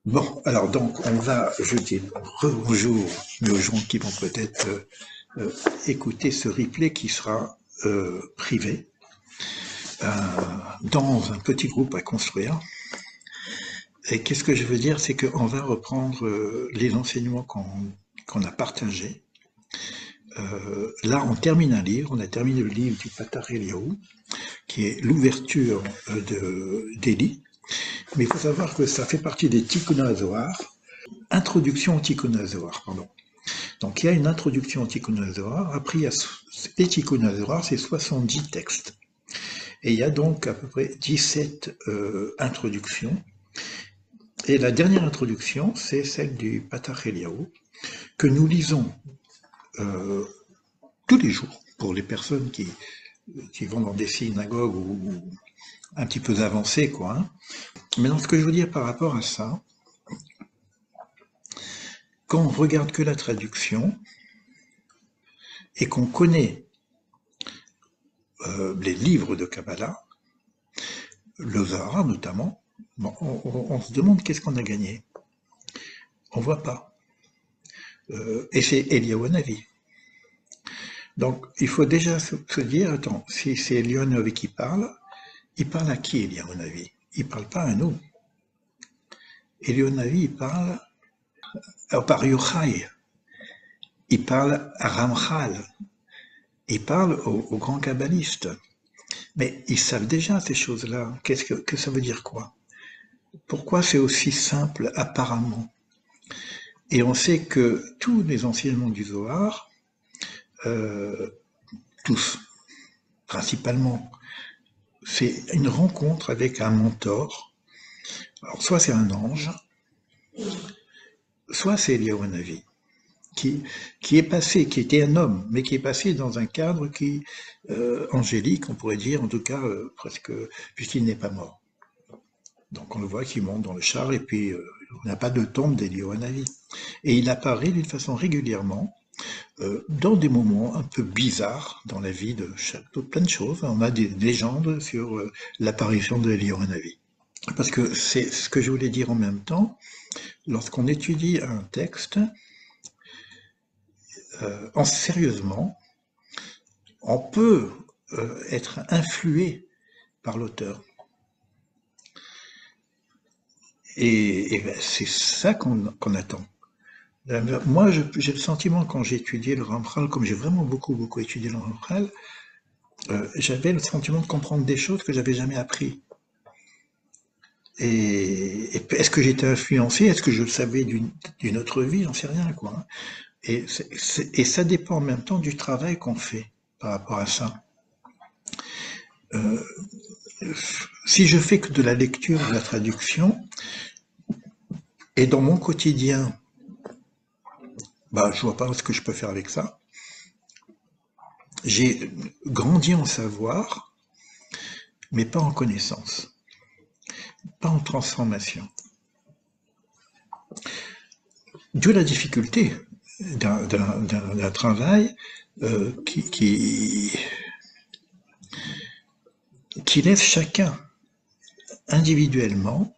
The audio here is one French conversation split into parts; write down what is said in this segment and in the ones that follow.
Bon, alors donc on va, je dis bonjour aux gens qui vont peut-être euh, écouter ce replay qui sera privé, euh, dans un petit groupe à construire. Et qu'est-ce que je veux dire, c'est qu'on va reprendre les enseignements qu'on a partagés. Là, on termine un livre, on a terminé le livre du Patar Eliyahu, qui est l'ouverture d'Élie. Mais il faut savoir que ça fait partie des Tikkun HaZohar, introduction au Tikkun HaZohar, pardon. Donc il y a une introduction au Tikkun HaZohar, après il y a les Tikkun HaZohar, c'est 70 textes. Et il y a donc à peu près 17 introductions. Et la dernière introduction, c'est celle du Patach Eliyahu, que nous lisons euh, tous les jours pour les personnes qui vont dans des synagogues ou un petit peu avancées, quoi. Hein. Maintenant, ce que je veux dire par rapport à ça, quand on regarde que la traduction et qu'on connaît les livres de Kabbalah, le Zohar notamment, bon, on se demande qu'est-ce qu'on a gagné. On voit pas. Et c'est Eliyahu Hanavi. Donc il faut déjà se dire, attends, si c'est Eliyahu Hanavi qui parle, il parle à qui Eliyahu Hanavi? Il parle pas à nous. Eliyahu Hanavi, il parle par Yochai, il parle à Ramchal, il parle aux grands kabbalistes. Mais ils savent déjà ces choses-là. Qu'est-ce que ça veut dire quoi? Pourquoi c'est aussi simple apparemment? Et on sait que tous les enseignements du Zohar, euh, tous, principalement, c'est une rencontre avec un mentor. Alors soit c'est un ange, soit c'est Eliyahu Hanavi, qui est passé, qui était un homme, mais qui est passé dans un cadre qui angélique, on pourrait dire, en tout cas presque, puisqu'il n'est pas mort. Donc on le voit qui monte dans le char et puis on n'a pas de tombe d'Eliyahu Hanavi. Et il apparaît d'une façon régulièrement dans des moments un peu bizarres dans la vie de plein de choses. On a des légendes sur l'apparition de Eliyahu Hanavi. Parce que c'est ce que je voulais dire en même temps, lorsqu'on étudie un texte, sérieusement, on peut être influé par l'auteur. Et ben, c'est ça qu'on attend. Moi, j'ai le sentiment, quand j'ai étudié le Ramchal, comme j'ai vraiment beaucoup étudié le Ramchal, j'avais le sentiment de comprendre des choses que j'avais jamais appris. Et est-ce que j'étais influencé? Est-ce que je le savais d'une autre vie? J'en sais rien, quoi. Hein. Et ça dépend en même temps du travail qu'on fait par rapport à ça. Euh, si je fais que de la lecture, de la traduction, et dans mon quotidien, bah, je vois pas ce que je peux faire avec ça. J'ai grandi en savoir, mais pas en connaissance, pas en transformation. D'où la difficulté d'un travail qui laisse chacun individuellement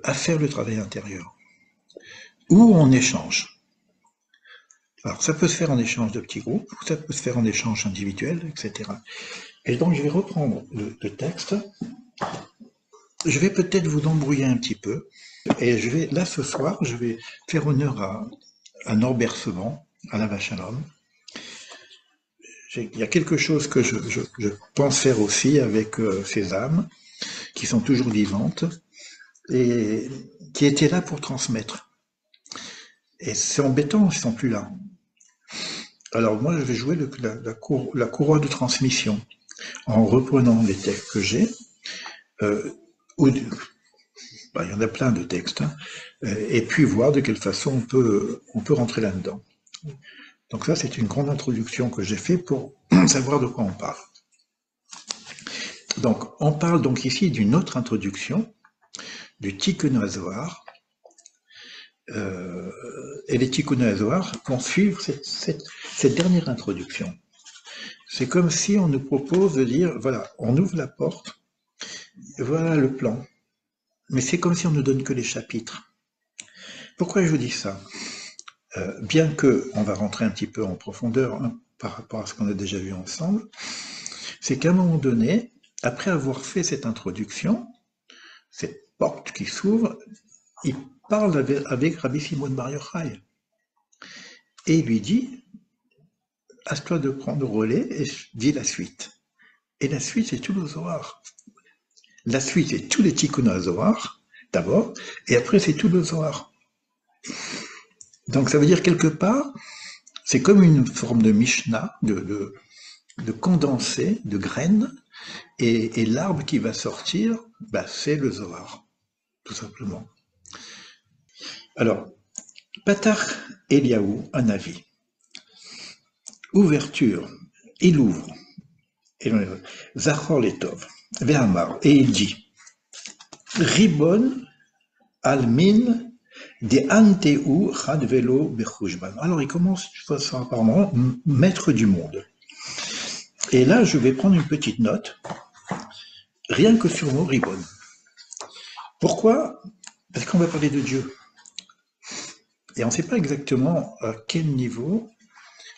à faire le travail intérieur, ou en échange. Alors ça peut se faire en échange de petits groupes, ou ça peut se faire en échange individuel, etc. Et donc je vais reprendre le texte. Je vais peut-être vous embrouiller un petit peu, et là ce soir, je vais faire honneur à Norbert Sevant, à la Vache à l'homme. Il y a quelque chose que je pense faire aussi avec ces âmes qui sont toujours vivantes et qui étaient là pour transmettre. Et c'est embêtant, ils sont plus là. Alors moi, je vais jouer la courroie de transmission en reprenant les textes que j'ai. Euh, il y en a plein de textes, hein, et puis voir de quelle façon on peut rentrer là-dedans. Donc ça, c'est une grande introduction que j'ai fait pour savoir de quoi on parle. Donc, on parle donc ici d'une autre introduction, du Tikkun HaZohar, et les Tikkun HaZohar vont suivre cette dernière introduction. C'est comme si on nous propose de dire, voilà, on ouvre la porte, voilà le plan. Mais c'est comme si on ne donne que les chapitres. Pourquoi je vous dis ça? Bien que on va rentrer un petit peu en profondeur, hein, par rapport à ce qu'on a déjà vu ensemble, c'est qu'à un moment donné, après avoir fait cette introduction, cette porte qui s'ouvre, il parle avec Rabbi Shimon Bar Yochai et il lui dit, à toi de prendre le relais et dis la suite. Et la suite, c'est tout le Zohar. La suite, c'est tous les Tikkun Zohar, d'abord, et après, c'est tout le Zohar. Donc, ça veut dire quelque part, c'est comme une forme de Mishnah, de condensé, de graines, et l'arbre qui va sortir, bah, c'est le Zohar, tout simplement. Alors, Patach Eliaou, un avis. Ouverture, il ouvre. Zachor Letov, Ve'amar, et il dit, Ribon Almin de Anteu Chadvelo Bechushban. Alors il commence apparemment maître du monde. Et là, je vais prendre une petite note, rien que sur le mot Ribon. Pourquoi? Parce qu'on va parler de Dieu. Et on ne sait pas exactement à quel niveau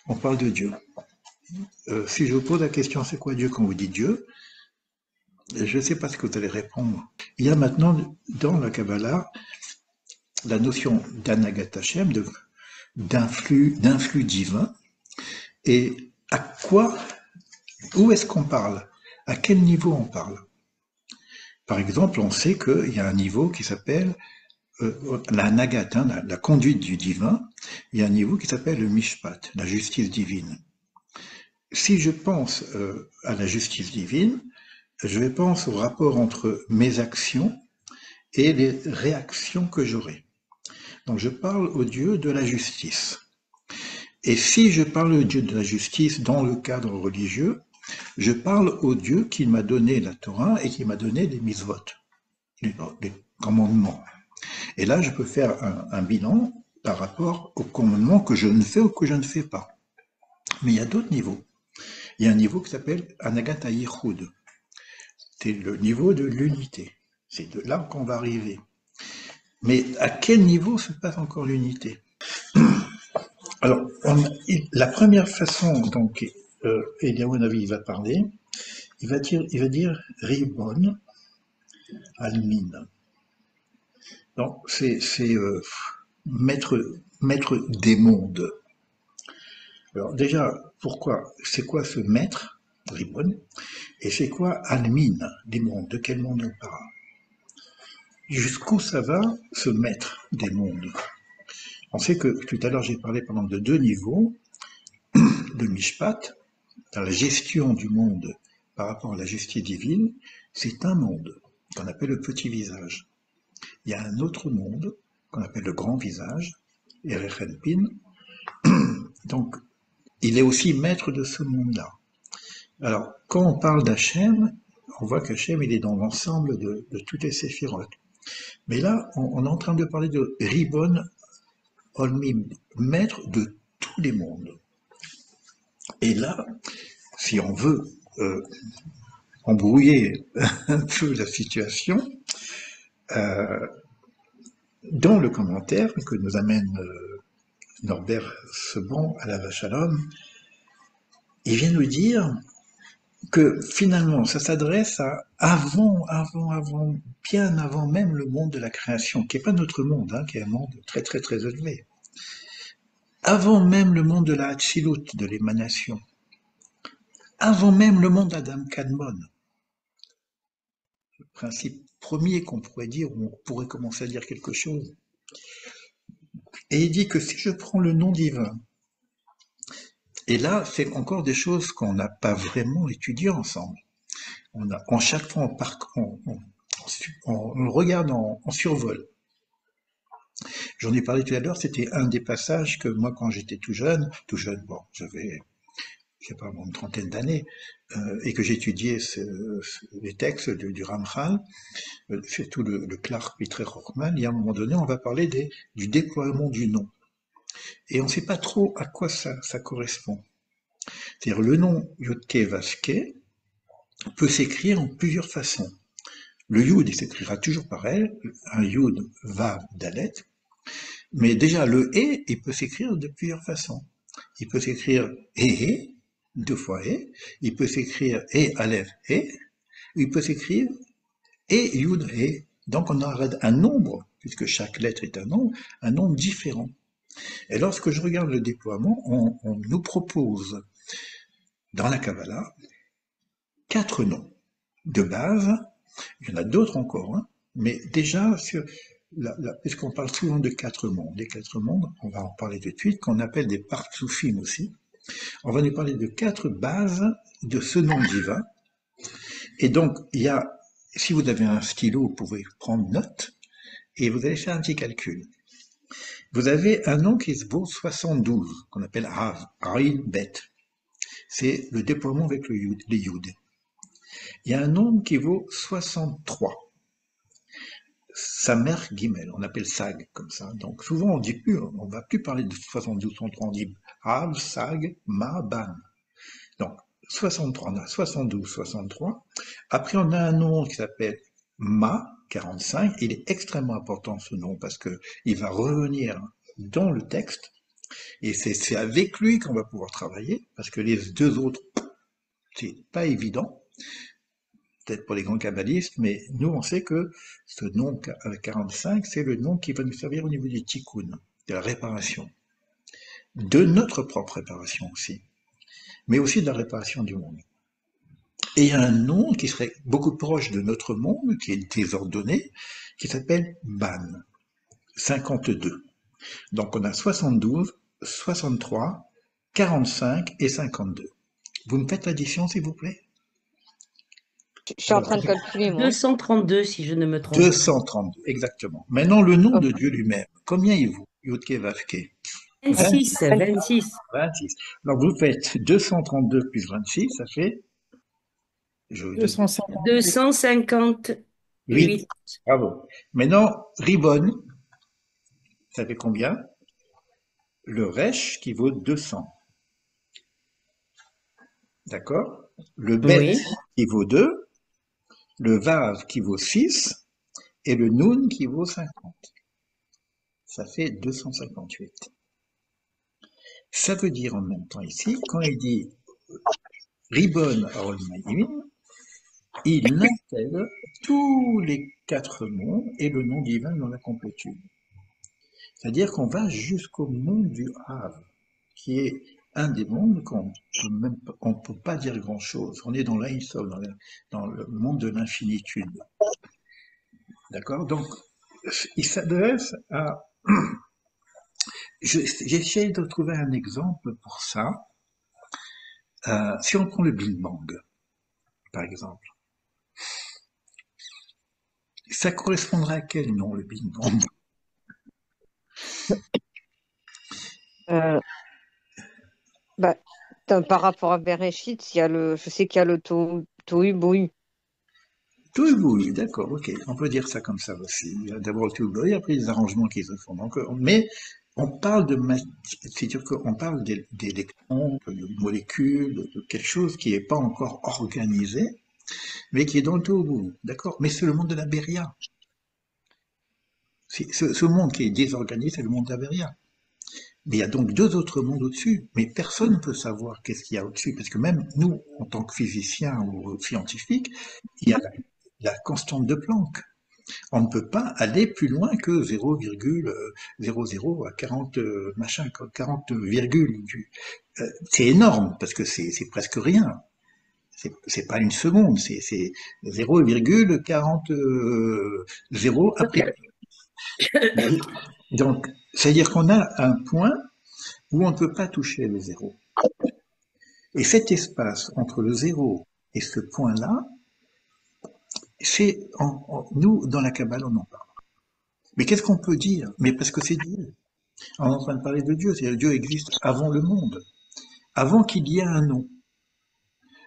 on parle de Dieu. Si je vous pose la question, c'est quoi Dieu quand vous dites Dieu? Je ne sais pas ce que vous allez répondre. Il y a maintenant dans la Kabbalah la notion d'Anagat Hashem, d'influx divin, et à quoi, où est-ce qu'on parle? À quel niveau on parle? Par exemple, on sait qu'il y a un niveau qui s'appelle la Nagat, hein, la conduite du divin, il y a un niveau qui s'appelle le Mishpat, la justice divine. Si je pense à la justice divine, je pense au rapport entre mes actions et les réactions que j'aurai. Donc je parle au Dieu de la justice. Et si je parle au Dieu de la justice dans le cadre religieux, je parle au Dieu qui m'a donné la Torah et qui m'a donné les mitzvot, les commandements. Et là, je peux faire un bilan par rapport aux commandements que je ne fais ou que je ne fais pas. Mais il y a d'autres niveaux. Il y a un niveau qui s'appelle Anagat Yichud. C'est le niveau de l'unité. C'est de là qu'on va arriver. Mais à quel niveau se passe encore l'unité? Alors, la première façon dont Eliyahu Navi va parler, il va dire Ribon Almin. Donc, c'est maître des mondes. Alors déjà, pourquoi? C'est quoi ce maître, Ribon? Et c'est quoi Almin, des mondes? De quel monde on parle? Jusqu'où ça va, ce maître des mondes? On sait que tout à l'heure j'ai parlé par exemple de deux niveaux, de Mishpat, dans la gestion du monde par rapport à la justice divine, c'est un monde qu'on appelle le petit visage. Il y a un autre monde qu'on appelle le grand visage, Erechenpin. Donc, il est aussi maître de ce monde-là. Alors, quand on parle d'Hachem, on voit qu'Hachem, il est dans l'ensemble de toutes les séphirotes. Mais là, on est en train de parler de Ribon Olmim, maître de tous les mondes. Et là, si on veut embrouiller un peu la situation, dans le commentaire que nous amène Norbert Sebon à la Shalom, il vient nous dire que finalement, ça s'adresse à bien avant même le monde de la création, qui n'est pas notre monde, hein, qui est un monde très très très élevé. Avant même le monde de la Hatzilut, de l'émanation. Avant même le monde d'Adam Kadmon. Le principe premier qu'on pourrait dire, où on pourrait commencer à dire quelque chose. Et il dit que si je prends le nom divin, et là, c'est encore des choses qu'on n'a pas vraiment étudiées ensemble. En chaque fois, on regarde en survol. J'en ai parlé tout à l'heure, c'était un des passages que moi, quand j'étais tout jeune, bon, j'avais, je sais pas, une trentaine d'années, et que j'étudiais les textes du Ramchal, surtout le Clark Pitre Rockman, et à un moment donné, on va parler du déploiement du nom. Et on ne sait pas trop à quoi ça correspond. C'est-à-dire le nom Yodke Vaske peut s'écrire en plusieurs façons. Le Yud, il s'écrira toujours pareil, un Yud Vav Dalet, Mais déjà, le et, il peut s'écrire de plusieurs façons. Il peut s'écrire et, deux fois et. Il peut s'écrire et, aleph, et. Il peut s'écrire et, yud, et. Donc, on a un nombre, puisque chaque lettre est un nombre différent. Et lorsque je regarde le déploiement, on nous propose, dans la Kabbalah, 4 noms de base. Il y en a d'autres encore, hein, mais déjà, puisqu'on parle souvent de 4 mondes, les 4 mondes, on va en parler tout de suite, qu'on appelle des partsoufim aussi, on va nous parler de 4 bases de ce nom divin. Et donc, si vous avez un stylo, vous pouvez prendre note, et vous allez faire un petit calcul. Vous avez un nom qui vaut 72, qu'on appelle Rav, Aïn Bet. C'est le déploiement avec les Yud. Il y a un nombre qui vaut 63. Samer Gimel, on appelle Sag comme ça. Donc souvent on va plus parler de 72, 63, on dit Rav, Sag, Ma, Ban. Donc 63, on a 72, 63. Après on a un nom qui s'appelle Ma, 45. Il est extrêmement important ce nom parce que il va revenir dans le texte et c'est avec lui qu'on va pouvoir travailler parce que les deux autres, c'est pas évident. Peut-être pour les grands kabbalistes, mais nous, on sait que ce nom 45, c'est le nom qui va nous servir au niveau du tikkun, de la réparation, de notre propre réparation aussi, mais aussi de la réparation du monde. Et il y a un nom qui serait beaucoup proche de notre monde, qui est désordonné, qui s'appelle Ban, 52. Donc on a 72, 63, 45 et 52. Vous me faites l'addition, s'il vous plaît? Je suis en train de calculer, moi. 232, si je ne me trompe. 232, exactement. Maintenant, le nom de Ok. Dieu lui-même, combien il vaut? Yudke Vavke. 26, 26. 26. Alors vous faites 232 plus 26, ça fait 250. 258. 8. Bravo. Maintenant, Ribon, ça fait combien? Le Resh qui vaut 200. D'accord? Le Bet Oui. qui vaut 2, le Vav qui vaut 6 et le Nun qui vaut 50. Ça fait 258. Ça veut dire en même temps ici, quand il dit Ribon Aol Mayim, il intègre tous les 4 mondes et le nom divin dans la complétude. C'est-à-dire qu'on va jusqu'au monde du Hav, qui est un des mondes qu'on ne peut pas dire grand-chose. On est dans l'Ain Sof, dans le monde de l'infinitude. D'accord? Donc, il s'adresse à... J'essaie de trouver un exemple pour ça. Si on prend le Big Bang, par exemple, ça correspondrait à quel nom, le Big Bang? Euh, bah, par rapport à Bereshit, je sais qu'il y a le Tohu Bohu. Tout oui, d'accord, ok. On peut dire ça comme ça aussi. Il y a d'abord le tout et après les arrangements qui se font. Donc, mais on parle c'est-à-dire qu'on parle d'électrons, de molécules, de quelque chose qui n'est pas encore organisé, mais qui est dans le tout, d'accord. Mais c'est le monde de la Beria. Ce monde qui est désorganisé, c'est le monde de la Beria. Mais il y a donc 2 autres mondes au-dessus, mais personne ne peut savoir qu'est-ce qu'il y a au-dessus, parce que même nous, en tant que physiciens ou scientifiques, il y a la constante de Planck. On ne peut pas aller plus loin que 0,00 à 40 machin, 40 virgules. C'est énorme parce que c'est presque rien. C'est pas une seconde, c'est 0,40 0 après. Donc, c'est-à-dire qu'on a un point où on ne peut pas toucher le zéro. Et cet espace entre le zéro et ce point-là, nous, dans la Kabbale, on en parle. Mais qu'est-ce qu'on peut dire? Mais parce que c'est Dieu. On est en train de parler de Dieu, c'est-à-dire Dieu existe avant le monde, avant qu'il y ait un nom.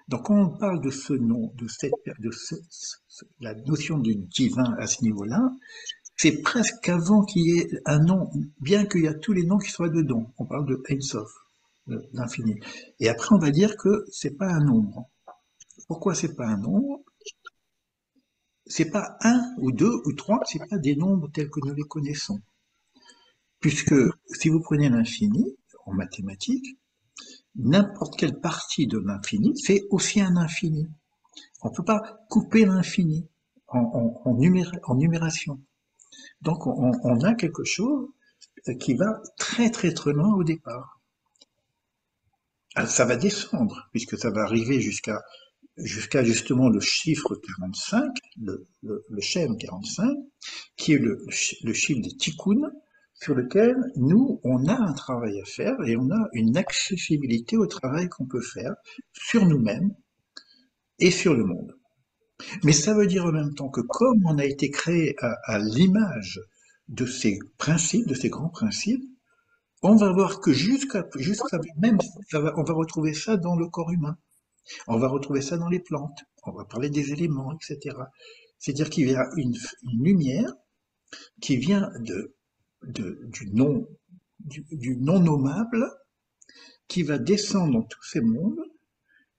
Donc quand on parle de ce nom, la notion du divin à ce niveau-là, c'est presque avant qu'il y ait un nom, bien qu'il y a tous les noms qui soient dedans. On parle de Ein Sof, l'infini. Et après on va dire que c'est pas un nombre. Pourquoi c'est pas un nombre? C'est pas un ou deux ou trois, c'est pas des nombres tels que nous les connaissons. puisque si vous prenez l'infini en mathématiques, n'importe quelle partie de l'infini, c'est aussi un infini. On ne peut pas couper l'infini en numération. Donc on a quelque chose qui va très très très loin au départ. Alors, ça va descendre, puisque ça va arriver jusqu'à justement le chiffre 45, le Shem 45, qui est le chiffre des Tikkun, sur lequel nous, on a un travail à faire et on a une accessibilité au travail qu'on peut faire sur nous-mêmes et sur le monde. Mais ça veut dire en même temps que comme on a été créé à l'image de ces principes, de ces grands principes, on va voir que jusqu'à même, on va retrouver ça dans le corps humain. On va retrouver ça dans les plantes. On va parler des éléments, etc. C'est-à-dire qu'il y a une lumière qui vient du non nommable, qui va descendre dans tous ces mondes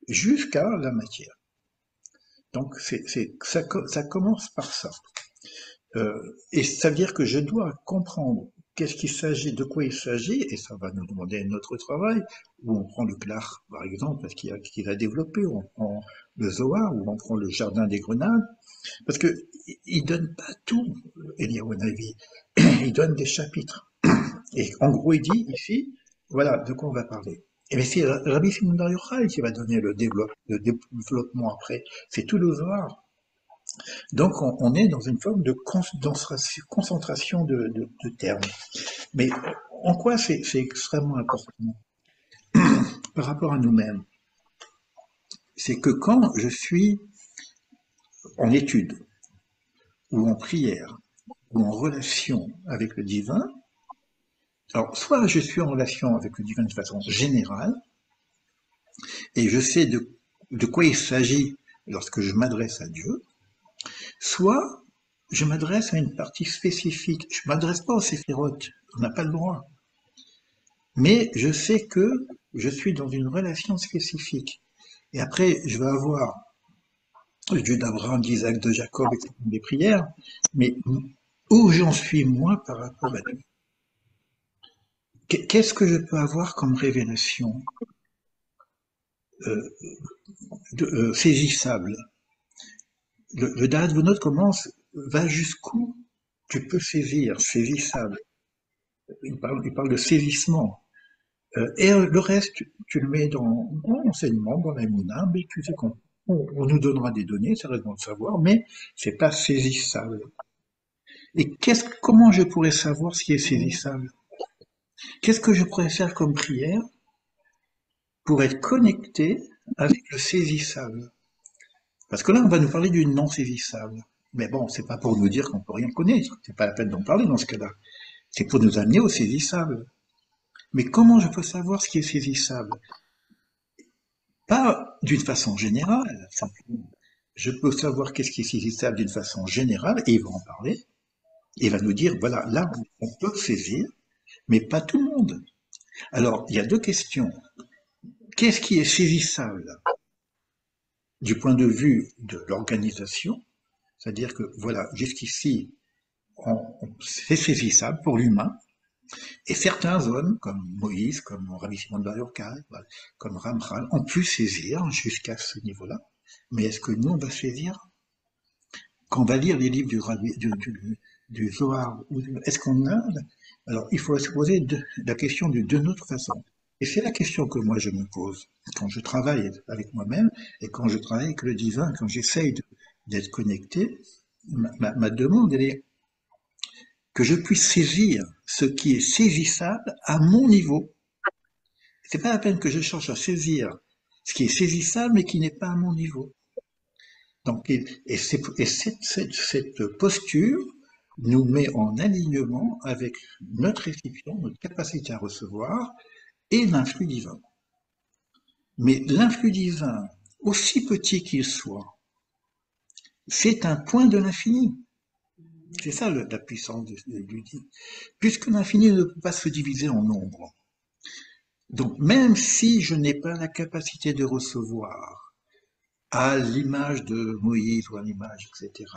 jusqu'à la matière. Donc ça commence par ça. Et ça veut dire que je dois comprendre qu'est-ce qu'il s'agit, de quoi il s'agit, et ça va nous demander notre travail, où on prend le Clar, par exemple, parce qu'il a développé, ou on prend le Zohar, ou on prend le Jardin des Grenades, parce que il donne pas tout, Eliyahu Hanavi, il donne des chapitres. Et en gros, il dit ici, voilà de quoi on va parler. Et mais c'est Rabbi Shimon Bar Yochai qui va donner le développement après. C'est tout le Zohar. Donc on est dans une forme de concentration de termes. Mais en quoi c'est extrêmement important par rapport à nous-mêmes? C'est que quand je suis en étude, ou en prière, ou en relation avec le divin, alors soit je suis en relation avec le divin de façon générale, et je sais de quoi il s'agit lorsque je m'adresse à Dieu, soit je m'adresse à une partie spécifique. Je ne m'adresse pas aux séphirotes, on n'a pas le droit. Mais je sais que je suis dans une relation spécifique. Et après, je vais avoir le Dieu d'Abraham, d'Isaac, de Jacob, etc., des prières, mais où j'en suis moi par rapport à Dieu? Qu'est-ce que je peux avoir comme révélation saisissable? Le Da'at Vonot commence, va jusqu'où tu peux saisir, saisissable. Il parle de saisissement. Et le reste, tu le mets dans l'enseignement, dans la Mouna, mais tu sais on nous donnera des données, c'est raison de savoir, mais c'est pas saisissable. Et comment je pourrais savoir ce qui est saisissable? Qu'est-ce que je pourrais faire comme prière pour être connecté avec le saisissable? Parce que là, on va nous parler du non saisissable. Mais bon, c'est pas pour nous dire qu'on peut rien connaître. C'est pas la peine d'en parler dans ce cas-là. C'est pour nous amener au saisissable. Mais comment je peux savoir ce qui est saisissable? Pas d'une façon générale, simplement. Je peux savoir qu'est-ce qui est saisissable d'une façon générale, et il va en parler. Il va nous dire, voilà, là, on peut saisir, mais pas tout le monde. Alors, il y a deux questions. Qu'est-ce qui est saisissable du point de vue de l'organisation? C'est-à-dire que, voilà, jusqu'ici, c'est saisissable pour l'humain, et certains hommes, comme Moïse, comme Rabbi Shimon Bar Yochai, comme Ramchal, ont pu saisir jusqu'à ce niveau-là. Mais est-ce que nous, on va saisir? Quand on va lire les livres du Zohar, est-ce qu'on a... Alors, il faut se poser la question d'une autre façon. Et c'est la question que moi je me pose quand je travaille avec moi-même et quand je travaille avec le divin, quand j'essaye d'être connecté. Ma demande, elle est que je puisse saisir ce qui est saisissable à mon niveau. C'est pas la peine que je cherche à saisir ce qui est saisissable mais qui n'est pas à mon niveau. Donc, cette posture nous met en alignement avec notre récipient, notre capacité à recevoir et l'influx divin. Mais l'influx divin, aussi petit qu'il soit, c'est un point de l'infini. C'est ça la puissance du divin. Puisque l'infini ne peut pas se diviser en nombres. Donc, même si je n'ai pas la capacité de recevoir à l'image de Moïse ou à l'image, etc.,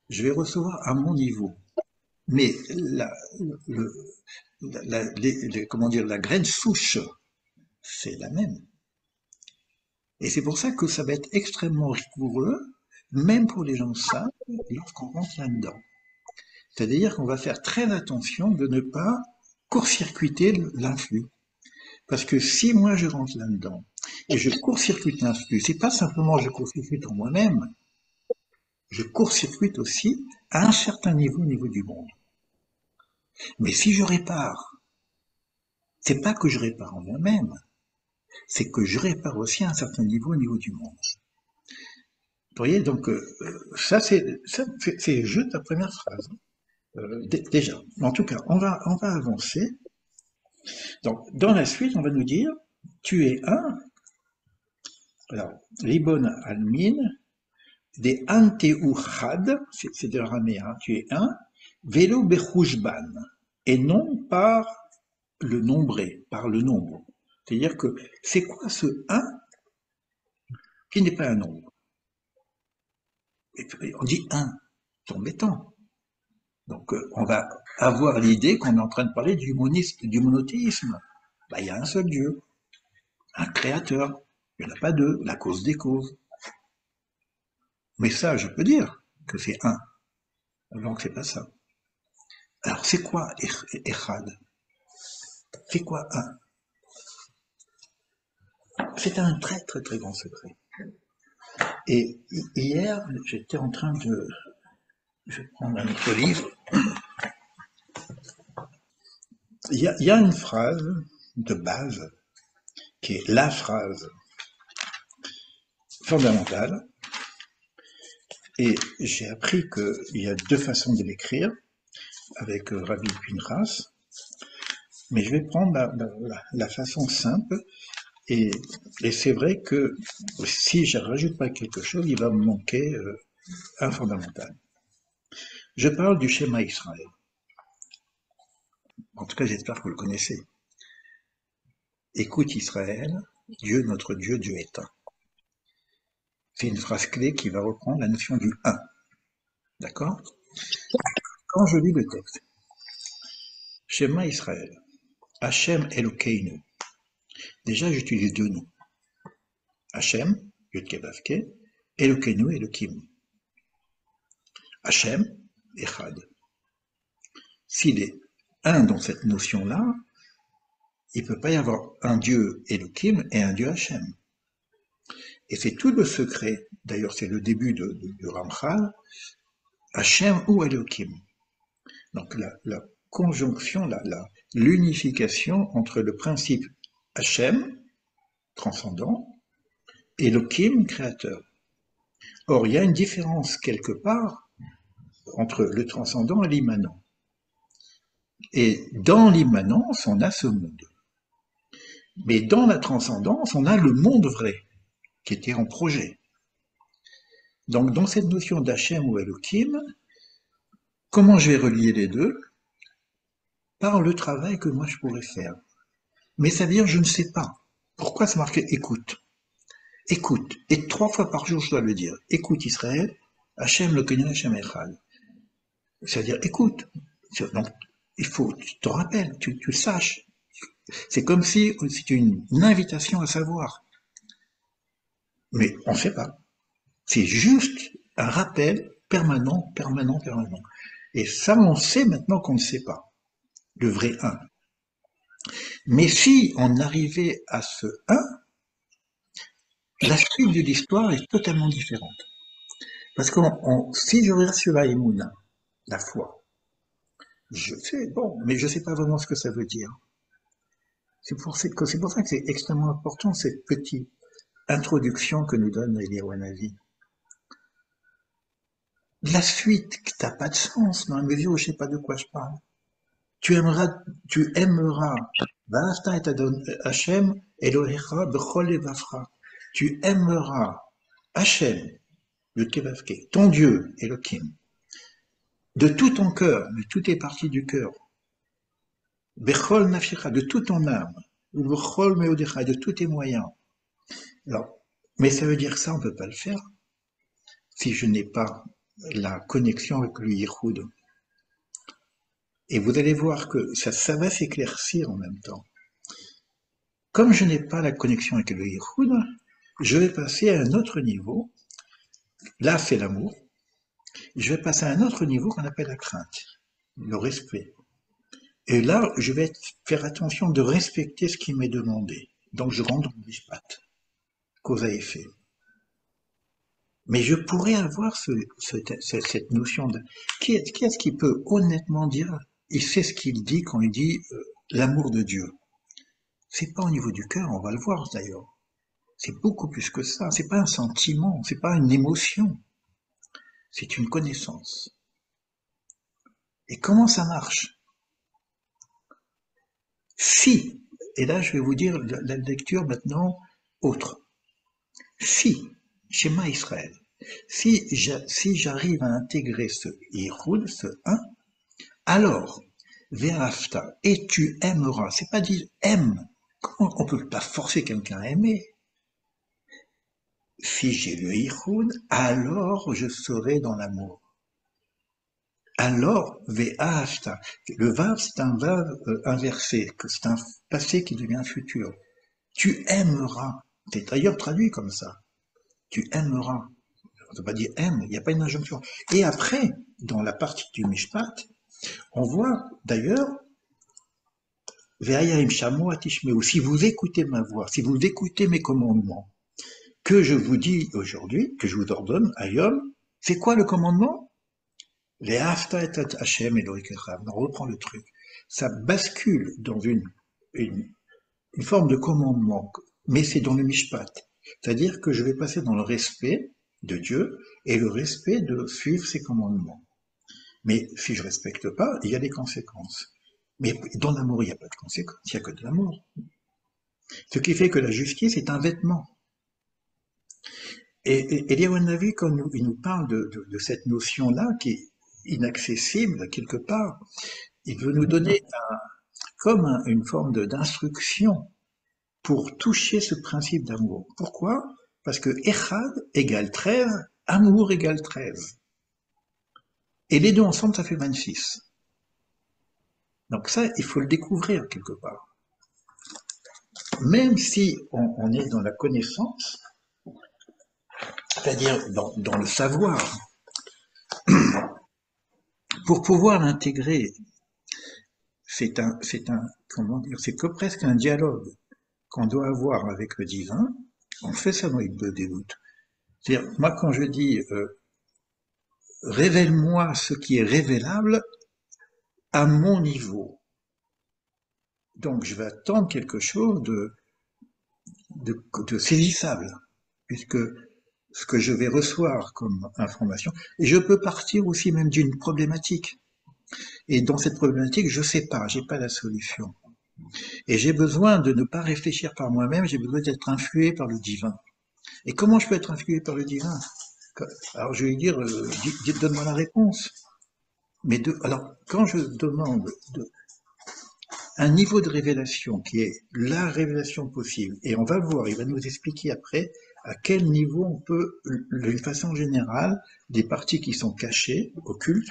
je vais recevoir à mon niveau. Mais comment dire, la graine souche, c'est la même. Et c'est pour ça que ça va être extrêmement rigoureux, même pour les gens sages, lorsqu'on rentre là-dedans. C'est-à-dire qu'on va faire très attention de ne pas court-circuiter l'influx. Parce que si moi je rentre là-dedans et je court-circuite l'influx, c'est pas simplement je court-circuite en moi-même, je court-circuite aussi à un certain niveau au niveau du monde. Mais si je répare, c'est pas que je répare en moi-même, c'est que je répare aussi à un certain niveau au niveau du monde. Vous voyez, donc ça c'est juste la première phrase. Déjà, en tout cas, on va avancer. Donc, dans la suite, on va nous dire, tu es un, alors, Ribon Almin, des Anteuchad, c'est de l'araméen, tu es un, Vélo Bechouchban, et non par le nombré, par le nombre. C'est-à-dire que c'est quoi ce un qui n'est pas un nombre? Et puis, on dit un, c'est embêtant. Donc, on va avoir l'idée qu'on est en train de parler du monothéisme. Ben, il y a un seul Dieu, un créateur. Il n'y en a pas deux, la cause des causes. Mais ça, je peux dire que c'est un. Alors que c'est pas ça. Alors, c'est quoi Echad? C'est quoi un? C'est un très très très grand secret. Et hier, j'étais en train de... Je vais prendre un autre livre. Il y a une phrase de base qui est la phrase fondamentale. Et j'ai appris qu'il y a deux façons de l'écrire avec Rabbi Pinchas. Mais je vais prendre la façon simple. Et c'est vrai que si je rajoute pas quelque chose, il va me manquer un fondamental. Je parle du schéma Israël. En tout cas, j'espère que vous le connaissez. Écoute Israël, Dieu notre Dieu, Dieu est un. C'est une phrase clé qui va reprendre la notion du un. D'accord? Quand je lis le texte, schéma Israël, Hachem Elokeinu. Déjà, j'utilise deux noms. Hachem, Yud-Kevavke, Elokeinu, Elokim. Hachem, Echad. S'il est un dans cette notion-là, il ne peut pas y avoir un Dieu Elohim et un Dieu Hachem. Et c'est tout le secret, d'ailleurs c'est le début du Ramchal, Hachem ou Elohim. Donc la conjonction, l'unification entre le principe Hachem, transcendant, et Elohim, créateur. Or, il y a une différence quelque part entre le transcendant et l'immanent. Et dans l'immanence, on a ce monde. Mais dans la transcendance, on a le monde vrai, qui était en projet. Donc, dans cette notion d'Hachem ou Elohim, comment je vais relier les deux? Par le travail que moi je pourrais faire. Mais ça veut dire, je ne sais pas. Pourquoi c'est marqué écoute? Écoute. Et 3 fois par jour, je dois le dire. Écoute Israël, Hachem le Kenyan Hachem Echad. C'est-à-dire, écoute. Donc, il faut, tu te rappelles, tu le saches. C'est comme si c'était une invitation à savoir. Mais on ne sait pas. C'est juste un rappel permanent. Et ça, on sait maintenant qu'on ne sait pas. Le vrai un. Mais si on arrivait à ce un, la suite de l'histoire est totalement différente. Parce que si je regarde sur la Emouna, la foi, je sais, bon, mais je ne sais pas vraiment ce que ça veut dire. C'est pour ça que c'est extrêmement important, cette petite introduction que nous donne Eliyahu Hanavi. La suite, n'a pas de sens, dans la mesure où je ne sais pas de quoi je parle. Tu aimeras, Va'afta et Hachem, Elohecha, bechol levavcha. Tu aimeras Hachem, Yud-Kevavke, ton Dieu, Elohim, de tout ton cœur, de toutes tes parties du cœur, bechol nafshecha, de toute ton âme, ou bechol meodecha, de tous tes moyens. Alors, mais ça veut dire que ça, on ne peut pas le faire si je n'ai pas la connexion avec le Yichud. Et vous allez voir que ça va s'éclaircir en même temps. Comme je n'ai pas la connexion avec le Yichud, je vais passer à un autre niveau. Là, c'est l'amour. Je vais passer à un autre niveau qu'on appelle la crainte, le respect. Et là, je vais faire attention de respecter ce qui m'est demandé. Donc, je rentre dans le mishpat, cause à effet. Mais je pourrais avoir cette notion de... Qui est-ce qui peut honnêtement dire, il sait ce qu'il dit quand il dit l'amour de Dieu? C'est pas au niveau du cœur, on va le voir d'ailleurs. C'est beaucoup plus que ça. C'est pas un sentiment, c'est pas une émotion. C'est une connaissance. Et comment ça marche? Si, et là je vais vous dire la lecture maintenant autre. Si, schéma Israël, si j'arrive à intégrer ce Yichud, ce 1, alors, Ve'afta, et tu aimeras, c'est pas dire aime. On peut pas forcer quelqu'un à aimer. Si j'ai le Yichud, alors je serai dans l'amour. Alors, ve'afta, le vav c'est un vav inversé, c'est un passé qui devient futur. Tu aimeras, c'est d'ailleurs traduit comme ça. Tu aimeras. On ne peut pas dire aime, il n'y a pas une injonction. Et après, dans la partie du Mishpat, on voit d'ailleurs, Ve'ayim shamo atishmeu, si vous écoutez ma voix, si vous écoutez mes commandements, que je vous dis aujourd'hui, que je vous ordonne, Ayom, c'est quoi le commandement? Ve'afta et Hashem Elohecha. On reprend le truc. Ça bascule dans une forme de commandement, mais c'est dans le Mishpat. C'est-à-dire que je vais passer dans le respect de Dieu et le respect de suivre ses commandements. Mais si je respecte pas, il y a des conséquences. Mais dans l'amour, il n'y a pas de conséquences, il n'y a que de l'amour. Ce qui fait que la justice est un vêtement. Et Eliyahu Hanavi, quand il nous parle de cette notion-là, qui est inaccessible quelque part, il veut nous donner comme une forme d'instruction pour toucher ce principe d'amour. Pourquoi? Parce que Echad égale 13, amour égale 13. Et les deux ensemble, ça fait 26. Donc ça, il faut le découvrir quelque part. Même si on est dans la connaissance, c'est-à-dire dans le savoir, pour pouvoir l'intégrer, c'est que presque un dialogue qu'on doit avoir avec le divin. On fait ça dans les deux dégoûts. C'est-à-dire, moi, quand je dis révèle-moi ce qui est révélable à mon niveau. Donc, je vais attendre quelque chose de saisissable, puisque ce que je vais recevoir comme information, et je peux partir aussi même d'une problématique. Et dans cette problématique, je sais pas, j'ai pas la solution. Et j'ai besoin de ne pas réfléchir par moi-même, j'ai besoin d'être influé par le divin. Et comment je peux être influé par le divin? Alors je vais lui dire, donne-moi la réponse. Mais alors, quand je demande un niveau de révélation qui est la révélation possible, et on va le voir, il va nous expliquer après à quel niveau on peut, d'une façon générale, des parties qui sont cachées, occultes,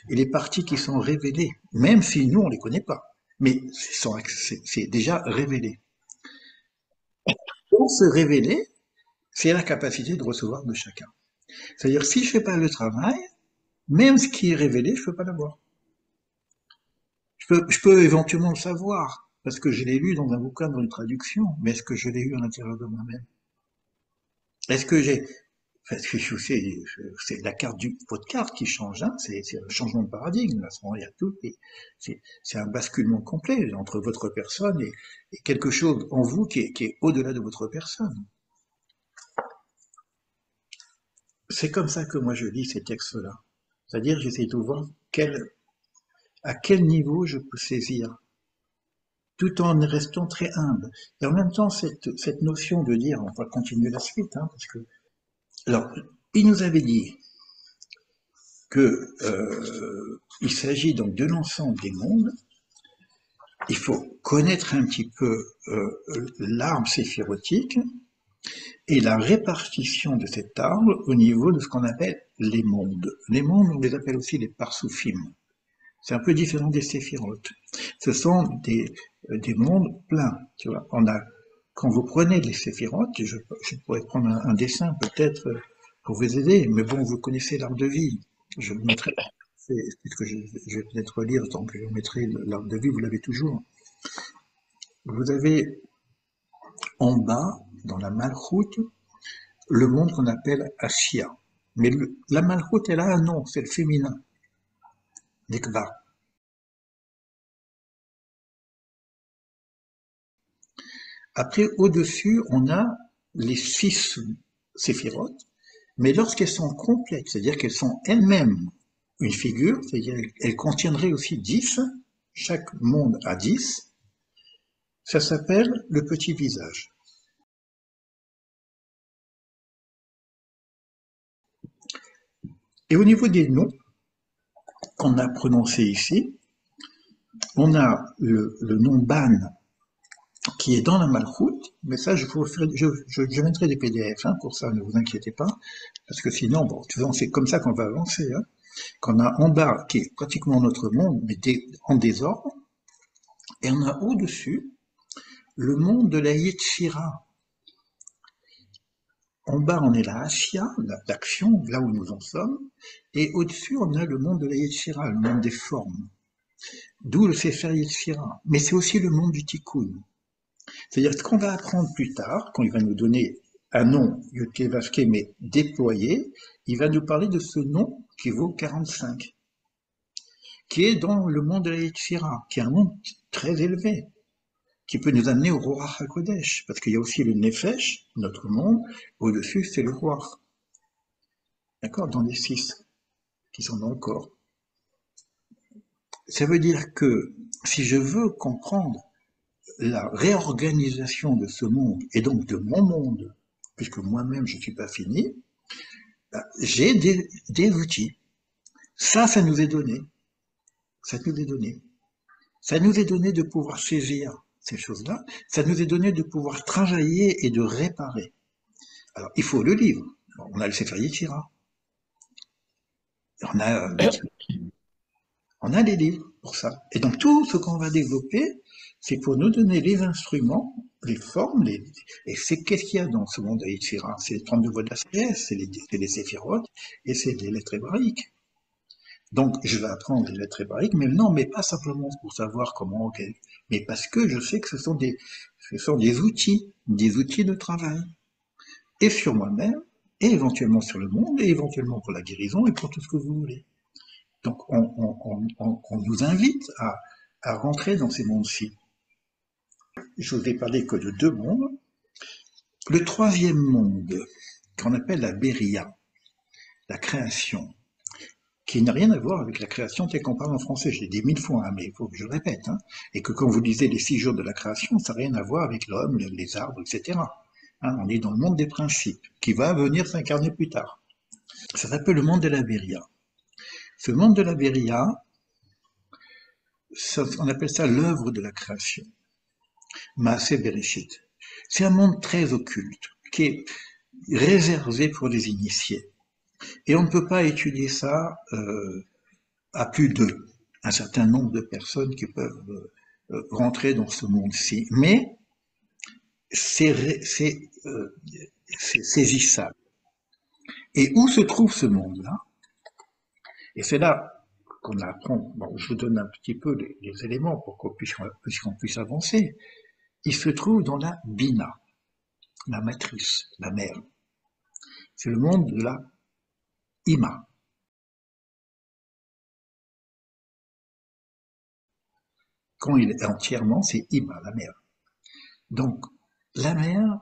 et les parties qui sont révélées, même si nous on les connaît pas, mais c'est déjà révélé. Pour se révéler, c'est la capacité de recevoir de chacun. C'est-à-dire, si je fais pas le travail, même ce qui est révélé, je peux pas l'avoir. Je peux éventuellement le savoir, parce que je l'ai lu dans un bouquin, dans une traduction, mais est-ce que je l'ai eu à l'intérieur de moi-même? Est-ce que parce que c'est votre carte qui change, hein, c'est un changement de paradigme, à ce moment il y a tout, c'est un basculement complet entre votre personne et quelque chose en vous qui est au-delà de votre personne. C'est comme ça que moi je lis ces textes-là. C'est-à-dire, j'essaie de voir à quel niveau je peux saisir, tout en restant très humble. Et en même temps, cette notion de dire, on va continuer la suite, hein, parce que, alors, il nous avait dit que il s'agit donc de l'ensemble des mondes. Il faut connaître un petit peu l'arbre séphirotique et la répartition de cet arbre au niveau de ce qu'on appelle les mondes. Les mondes, on les appelle aussi les parsoufim. C'est un peu différent des séphirotes. Ce sont des mondes pleins. Tu vois, quand vous prenez les séphirotes, je pourrais prendre un dessin peut-être pour vous aider, mais bon, vous connaissez l'arbre de vie. Je le mettrai, c'est ce que je vais peut-être relire, donc je mettrai l'arbre de vie, vous l'avez toujours. Vous avez en bas, dans la Malchut, le monde qu'on appelle Ashia. Mais la Malchut, elle a un nom, c'est le féminin, Nekva. Après, au-dessus, on a les 6 séphirotes, mais lorsqu'elles sont complètes, c'est-à-dire qu'elles sont elles-mêmes une figure, c'est-à-dire qu'elles contiendraient aussi 10, chaque monde a 10, ça s'appelle le petit visage. Et au niveau des noms qu'on a prononcés ici, on a le nom Ban qui est dans la Malchut, mais ça je mettrai des PDF pour ça, ne vous inquiétez pas, parce que sinon, bon, c'est comme ça qu'on va avancer. Qu'on a en bas, qui est pratiquement notre monde, mais en désordre, et on a au-dessus le monde de la Yetzira. En bas, on est la Ashia, l'action, là où nous en sommes, et au-dessus, on a le monde de la Yetzira, le monde des formes. D'où le Sefer Yetzira. Mais c'est aussi le monde du Tikkun. C'est-à-dire ce qu'on va apprendre plus tard, quand il va nous donner un nom, Yudke Vavke, mais déployé, il va nous parler de ce nom qui vaut 45, qui est dans le monde de la Yetzira, qui est un monde très élevé, qui peut nous amener au Ruach HaKodesh, parce qu'il y a aussi le Nefesh, notre monde, au-dessus c'est le Ruach. D'accord? Dans les 6, qui sont dans le corps. Ça veut dire que si je veux comprendre la réorganisation de ce monde, et donc de mon monde, puisque moi-même je ne suis pas fini, j'ai des outils. Ça nous est donné. Ça nous est donné. Ça nous est donné de pouvoir saisir ces choses-là. Ça nous est donné de pouvoir travailler et de réparer. Alors, il faut le livre. On a le Sefer Yetzira. On a les livres pour ça. Et donc, tout ce qu'on va développer, c'est pour nous donner les instruments, les formes, et c'est qu'est-ce qu'il y a dans ce monde de Yetzira? C'est les 32 voies de la sagesse, c'est les séphirotes, et c'est les lettres hébraïques. Donc, je vais apprendre les lettres hébraïques, mais non, mais pas simplement pour savoir comment, mais parce que je sais que ce sont des outils de travail. Et sur moi-même, et éventuellement sur le monde, et éventuellement pour la guérison, et pour tout ce que vous voulez. Donc, on nous invite à rentrer dans ces mondes-ci. Je vous ai parlé que de 2 mondes. Le 3e monde, qu'on appelle la Beria, la création, qui n'a rien à voir avec la création telle qu'on parle en français. Je l'ai dit 1000 fois, mais il faut que je le répète. Et que quand vous lisez les 6 jours de la création, ça n'a rien à voir avec l'homme, les arbres, etc. On est dans le monde des principes, qui va venir s'incarner plus tard. Ça s'appelle le monde de la Beria. Ce monde de la Beria, on appelle ça l'œuvre de la création. Maaseh Bereshit. C'est un monde très occulte, qui est réservé pour les initiés. Et on ne peut pas étudier ça à plus un certain nombre de personnes qui peuvent rentrer dans ce monde-ci. Mais c'est saisissable. Et où se trouve ce monde-là? Et c'est là qu'on apprend, bon, je vous donne un petit peu les éléments pour qu'on puisse avancer. Il se trouve dans la Bina, la matrice, la mère. C'est le monde de la Ima. Quand il est entièrement, c'est Ima, la mère. Donc, la mère,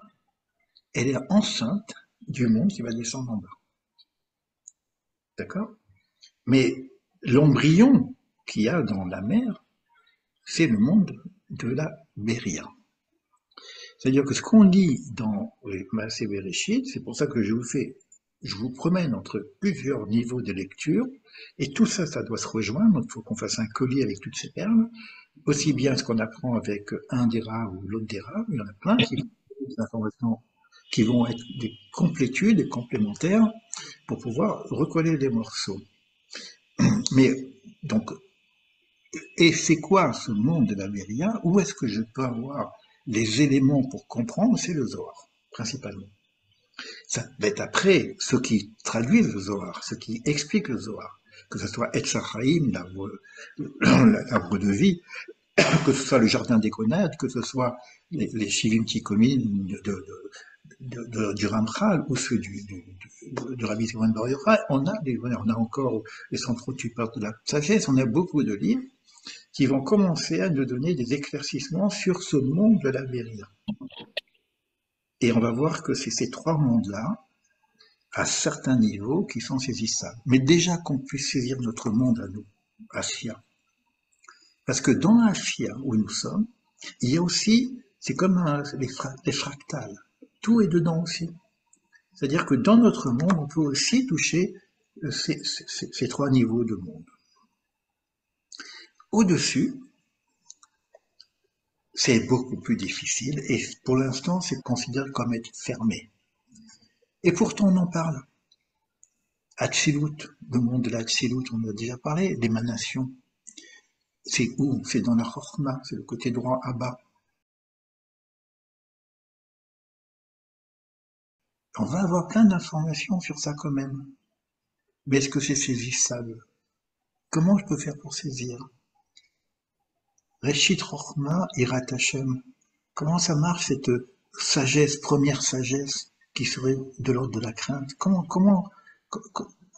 elle est enceinte du monde qui va descendre en bas. D'accord? Mais l'embryon qu'il y a dans la mère, c'est le monde de la Beria. C'est-à-dire que ce qu'on lit dans Maaseh Bereshit, c'est pour ça que je vous promène entre plusieurs niveaux de lecture, et tout ça, ça doit se rejoindre, donc il faut qu'on fasse un collier avec toutes ces perles, aussi bien ce qu'on apprend avec un des raves ou l'autre des raves, il y en a plein qui vont des informations qui vont être des complétudes et complémentaires pour pouvoir recoller les morceaux. Mais donc, Et c'est quoi ce monde de la Méria? Où est-ce que je peux avoir les éléments pour comprendre? C'est le Zohar, principalement. Ça va être après ceux qui traduisent le Zohar, ceux qui expliquent le Zohar, que ce soit Etz Chaim, l'arbre de vie, que ce soit le jardin des grenades, que ce soit les Shivim Tikkunim du Ramchal ou ceux du Rabbi Shimon Bar Yochai. On a encore les centraux tupeurs de la sagesse, on a beaucoup de livres qui vont commencer à nous donner des éclaircissements sur ce monde de la vérité. Et on va voir que c'est ces trois mondes-là, à certains niveaux, qui sont saisissables. Mais déjà qu'on puisse saisir notre monde à nous, Assia. Parce que dans Assia, où nous sommes, il y a aussi, c'est comme les fractales. Tout est dedans aussi. C'est-à-dire que dans notre monde, on peut aussi toucher ces trois niveaux de monde. Au-dessus, c'est beaucoup plus difficile et pour l'instant, c'est considéré comme être fermé. Et pourtant, on en parle. Hatzilut, le monde de l'Hatzilut, on en a déjà parlé, l'émanation. C'est où? C'est dans la Chorma, c'est le côté droit à bas. On va avoir plein d'informations sur ça quand même. Mais est-ce que c'est saisissable? Comment je peux faire pour saisir? Reshit Chorma Irat Hashem. Comment ça marche cette sagesse, première sagesse, qui serait de l'ordre de la crainte?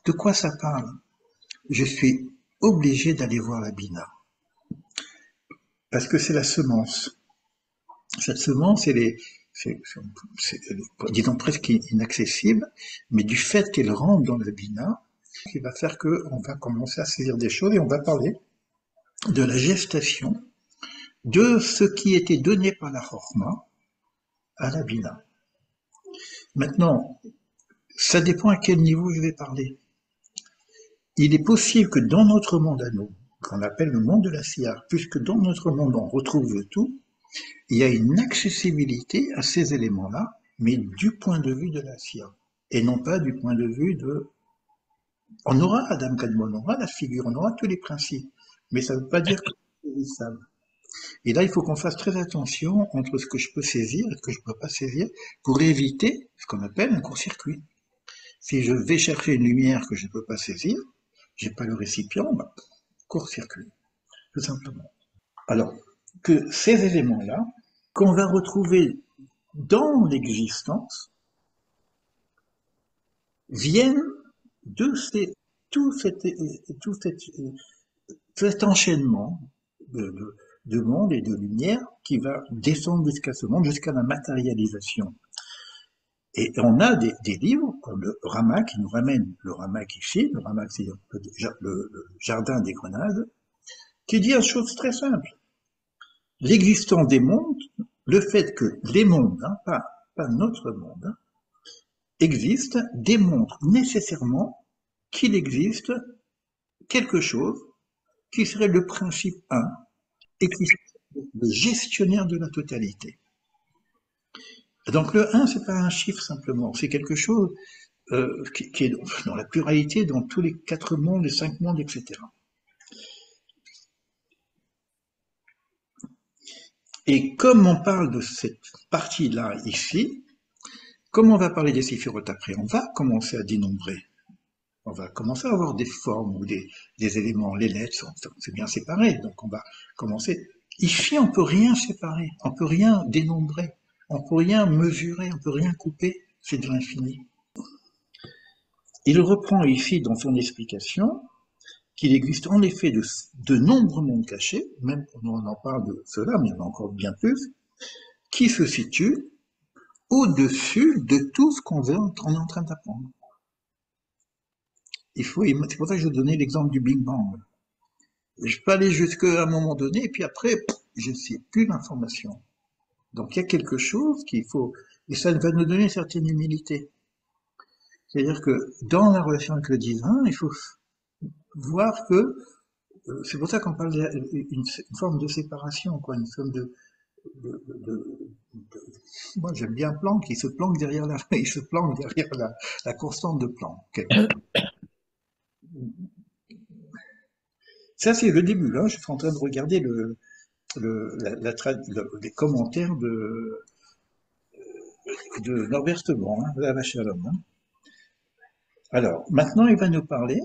De quoi ça parle? Je suis obligé d'aller voir la Bina. Parce que c'est la semence. Cette semence, c'est, disons presque inaccessible, mais du fait qu'elle rentre dans la Bina, qui va faire qu'on va commencer à saisir des choses et on va parler de la gestation de ce qui était donné par la Chorma à la Bina. Maintenant, ça dépend à quel niveau je vais parler. Il est possible que dans notre monde à nous, qu'on appelle le monde de la Siyar, puisque dans notre monde on retrouve tout, il y a une accessibilité à ces éléments-là, mais du point de vue de la Siyar, et non pas du point de vue de... On aura Adam Kadmon, on aura la figure, on aura tous les principes, mais ça ne veut pas dire que c'est saisissable. Et là, il faut qu'on fasse très attention entre ce que je peux saisir et ce que je ne peux pas saisir, pour éviter ce qu'on appelle un court-circuit. Si je vais chercher une lumière que je ne peux pas saisir, j'ai pas le récipient, bah, court-circuit, tout simplement. Alors, que ces éléments-là, qu'on va retrouver dans l'existence, viennent de tout cet enchaînement de monde et de lumière qui va descendre jusqu'à ce monde, jusqu'à la matérialisation. Et on a des livres comme le Ramak qui nous ramène, le Ramak ici, le Ramak c'est le jardin des grenades, qui dit une chose très simple. L'existence des mondes, le fait que les mondes, pas notre monde, existent, démontre nécessairement qu'il existe quelque chose qui serait le principe 1 et qui serait le gestionnaire de la totalité. Donc le 1, c'est pas un chiffre simplement, c'est quelque chose qui est dans la pluralité, dans tous les 4 mondes, les 5 mondes, etc. Et comme on parle de cette partie-là ici, comme on va parler des séphirotes après, on va commencer à dénombrer. On va commencer à avoir des formes ou des éléments. Les lettres, c'est bien séparé, donc on va commencer. Ici, on peut rien séparer, on peut rien dénombrer, on peut rien mesurer, on peut rien couper, c'est de l'infini. Il reprend ici dans son explication qu'il existe en effet de nombreux mondes cachés, même on en parle de cela, mais il y en a encore bien plus, qui se situent au-dessus de tout ce qu'on est en train d'apprendre. C'est pour ça que je donnais l'exemple du Big Bang. Je peux aller jusqu'à un moment donné, et puis après, je ne sais plus l'information. Donc il y a quelque chose qu'il faut, et ça va nous donner une certaine humilité. C'est-à-dire que dans la relation avec le divin, il faut voir que, c'est pour ça qu'on parle d'une forme de séparation, quoi, une forme moi j'aime bien Planck, il se planque derrière la constante de Planck. Ça, c'est le début. Là, je suis en train de regarder les commentaires de Norbert Lebrun, hein, la vache à l'homme. Hein. Alors, maintenant, il va nous parler.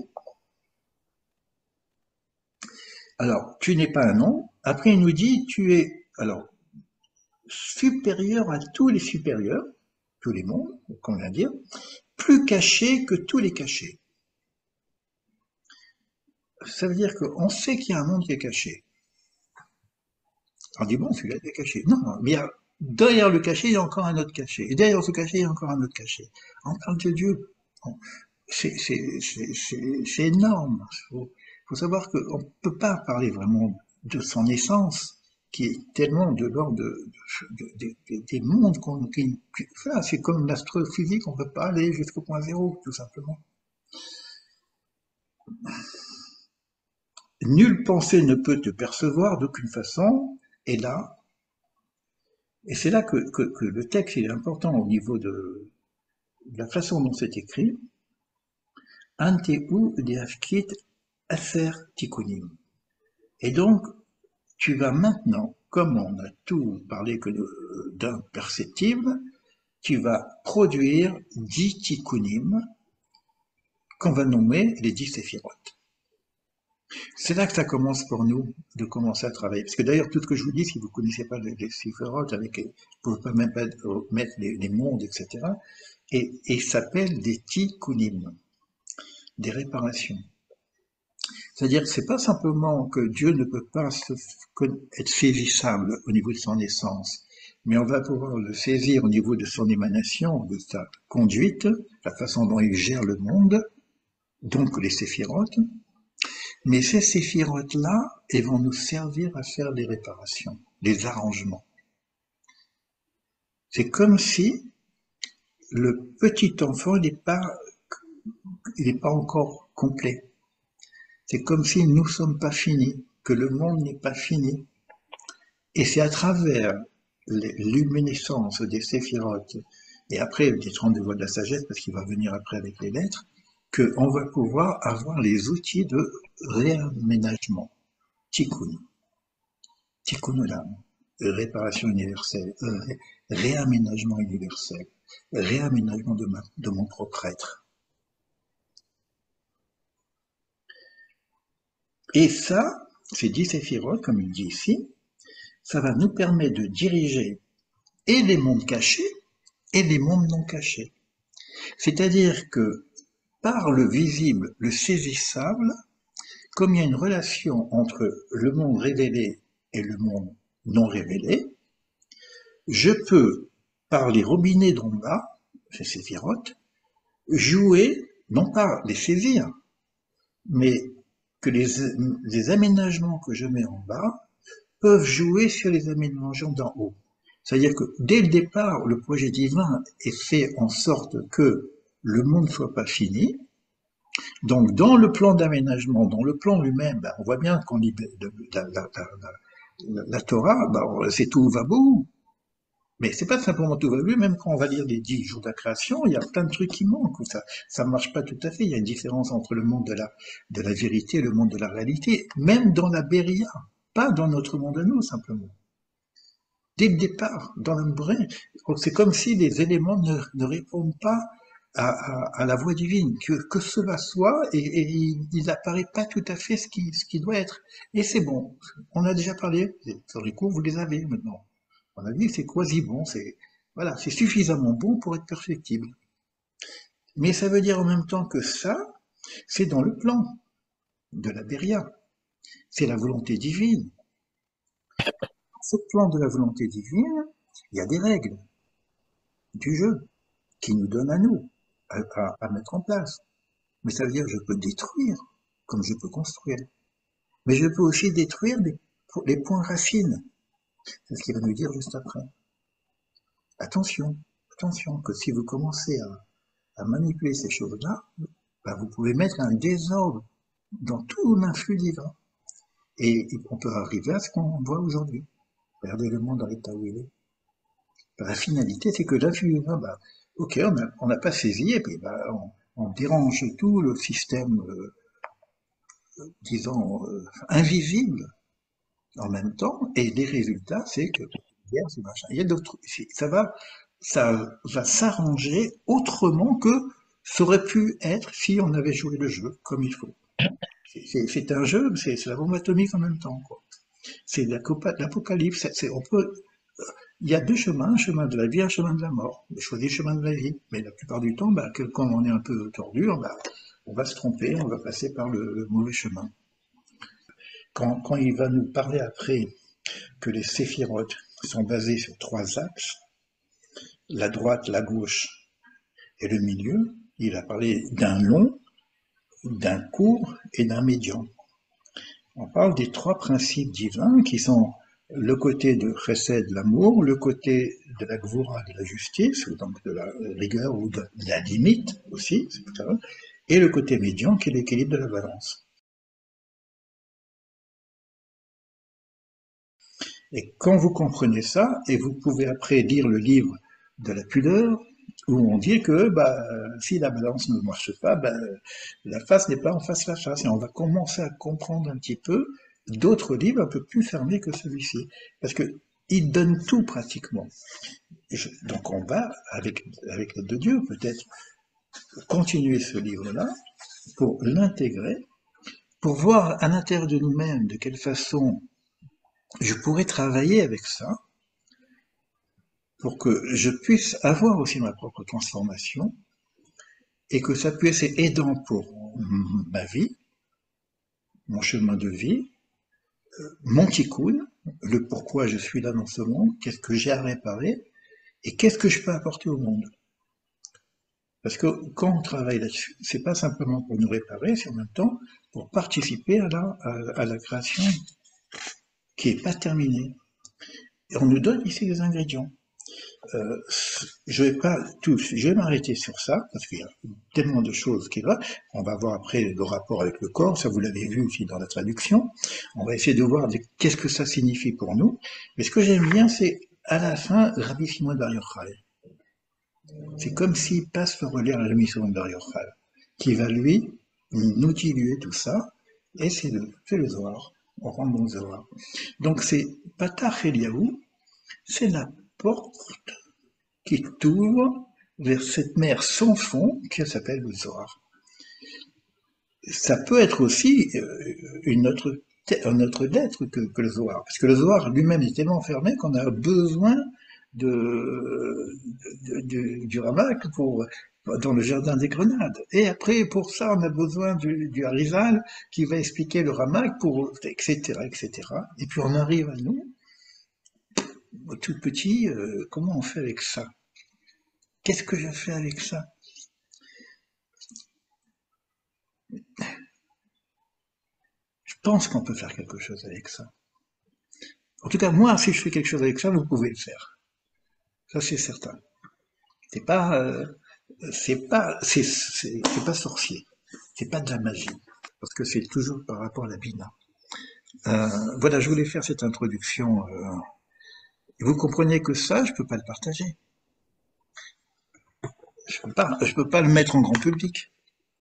Alors, tu n'es pas un nom. Après, il nous dit, tu es, alors, supérieur à tous les supérieurs, tous les mondes, comme on vient de dire, plus caché que tous les cachés. Ça veut dire qu'on sait qu'il y a un monde qui est caché. On dit, bon, celui-là est caché. Non, mais derrière le caché, il y a encore un autre caché. Et derrière ce caché, il y a encore un autre caché. On parle de Dieu. C'est énorme. Faut savoir qu'on ne peut pas parler vraiment de son essence, qui est tellement de l'ordre des mondes enfin, c'est comme l'astrophysique, on ne peut pas aller jusqu'au point zéro, tout simplement. Nulle pensée ne peut te percevoir d'aucune façon, et là, et c'est là que le texte est important au niveau de la façon dont c'est écrit, Ante ou deafkit aser tikunim. Et donc, tu vas maintenant, comme on a tout parlé que d'un perceptible, tu vas produire 10 tikkunim qu'on va nommer les 10 séphirotes. C'est là que ça commence pour nous de commencer à travailler. Parce que d'ailleurs, tout ce que je vous dis, si vous ne connaissez pas les séphirotes, vous ne pouvez pas même pas mettre les mondes, etc. Et s'appellent des tikkunim, des réparations. C'est-à-dire que c'est pas simplement que Dieu ne peut pas être saisissable au niveau de son essence, mais on va pouvoir le saisir au niveau de son émanation, de sa conduite, la façon dont il gère le monde, donc les séphirotes. Mais ces séphirotes-là, elles vont nous servir à faire des réparations, des arrangements. C'est comme si le petit enfant n'est pas encore complet. C'est comme si nous ne sommes pas finis, que le monde n'est pas fini. Et c'est à travers les luminescences des séphirotes, et après des 32 voies de la sagesse, parce qu'il va venir après avec les lettres, qu'on va pouvoir avoir les outils de réaménagement. Tikkun. Tikkun olam. Réparation universelle. Réaménagement universel. Réaménagement de mon propre être. Et ça, ces 10 séphirotes, comme il dit ici, ça va nous permettre de diriger et les mondes cachés et les mondes non cachés. C'est-à-dire que par le visible, le saisissable, comme il y a une relation entre le monde révélé et le monde non révélé, je peux, par les robinets d'en bas, ces séphirotes, jouer, non pas les saisir, mais que les aménagements que je mets en bas peuvent jouer sur les aménagements d'en haut. C'est-à-dire que dès le départ, le projet divin est fait en sorte que le monde ne soit pas fini. Donc, dans le plan d'aménagement, dans le plan lui-même, on voit bien qu'on lit la Torah, c'est tout va beau. Mais c'est pas simplement tout va beau, même quand on va lire les 10 jours de la création, il y a plein de trucs qui manquent, ça marche pas tout à fait. Il y a une différence entre le monde de la vérité et le monde de la réalité, même dans la Béria, pas dans notre monde à nous, simplement. Dès le départ, dans l'embrun, c'est comme si les éléments ne répondent pas à la voix divine, que cela soit, et il n'apparaît pas tout à fait ce qui doit être. Et c'est bon, on a déjà parlé, sur les cours, vous les avez maintenant. On a dit que c'est quasi bon, voilà, c'est suffisamment bon pour être perfectible. Mais ça veut dire en même temps que ça, c'est dans le plan de la Béria. C'est la volonté divine. Ce plan de la volonté divine, il y a des règles du jeu qui nous donnent à nous à mettre en place. Mais ça veut dire que je peux détruire comme je peux construire. Mais je peux aussi détruire les points racines. C'est ce qu'il va nous dire juste après. Attention, attention, que si vous commencez à manipuler ces choses-là, vous pouvez mettre un désordre dans tout l'influx divin. Et on peut arriver à ce qu'on voit aujourd'hui. Regardez le monde dans l'état où il est. La finalité, c'est que l'influx divin, ok, on n'a pas saisi, et puis on dérange tout le système disons, invisibles en même temps, et les résultats, c'est que hier, c'est machin. Il y a d'autres, ça va s'arranger autrement que ça aurait pu être si on avait joué le jeu comme il faut. C'est un jeu, c'est la bombe atomique en même temps, quoi. C'est l'apocalypse. On peut, il y a deux chemins, un chemin de la vie, un chemin de la mort. On choisit le chemin de la vie, mais la plupart du temps, bah, quand on est un peu tordu, on va se tromper, on va passer par le mauvais chemin. Quand il va nous parler après que les séphirotes sont basés sur trois axes, la droite, la gauche et le milieu, il a parlé d'un long, d'un court et d'un médian. On parle des trois principes divins qui sont le côté de Chesed, l'amour, le côté de la Gvura, de la justice, ou donc de la rigueur ou de la limite aussi, et le côté médian qui est l'équilibre de la balance. Et quand vous comprenez ça, et vous pouvez après lire le livre de la pudeur, où on dit que si la balance ne marche pas, la face n'est pas en face la face. Et on va commencer à comprendre un petit peu d'autres livres un peu plus fermés que celui-ci. Parce que il donne tout pratiquement. Donc on va, avec l'aide de Dieu, peut-être continuer ce livre-là pour l'intégrer, pour voir à l'intérieur de nous-mêmes de quelle façon je pourrais travailler avec ça, pour que je puisse avoir aussi ma propre transformation, et que ça puisse être aidant pour ma vie, mon chemin de vie, mon tikkun, le pourquoi je suis là dans ce monde, qu'est-ce que j'ai à réparer, et qu'est-ce que je peux apporter au monde. Parce que quand on travaille là-dessus, c'est pas simplement pour nous réparer, c'est en même temps pour participer à la création qui est pas terminée. Et on nous donne ici des ingrédients. Je vais pas tous, je vais m'arrêter sur ça, parce qu'il y a tellement de choses qui va. On va voir après le rapport avec le corps, ça vous l'avez vu aussi dans la traduction. On va essayer de voir qu'est-ce que ça signifie pour nous. Mais ce que j'aime bien, c'est à la fin, Rabbi Shimon Bar Yochai. C'est comme s'il passe le relais à Rabbi Shimon Bar Yochai, qui va lui nous diluer tout ça, et c'est le Zohar. On rentre dans le Zohar. Donc c'est Patach Eliaou, c'est la porte qui t'ouvre vers cette mer sans fond qui s'appelle le Zohar. Ça peut être aussi un autre lettre que le Zohar, parce que le Zohar lui-même est tellement fermé qu'on a besoin du Ramak dans le jardin des grenades. Et après, pour ça, on a besoin du Harizal qui va expliquer le Ramak, etc., etc. Et puis on arrive à nous, tout petit, comment on fait avec ça? Qu'est-ce que je fais avec ça? Je pense qu'on peut faire quelque chose avec ça. En tout cas, moi, si je fais quelque chose avec ça, vous pouvez le faire. Ça, c'est certain. C'est pas, c'est pas sorcier. C'est pas de la magie. Parce que c'est toujours par rapport à la bina. Voilà, je voulais faire cette introduction. Vous comprenez que ça, je peux pas le partager. Je peux pas le mettre en grand public.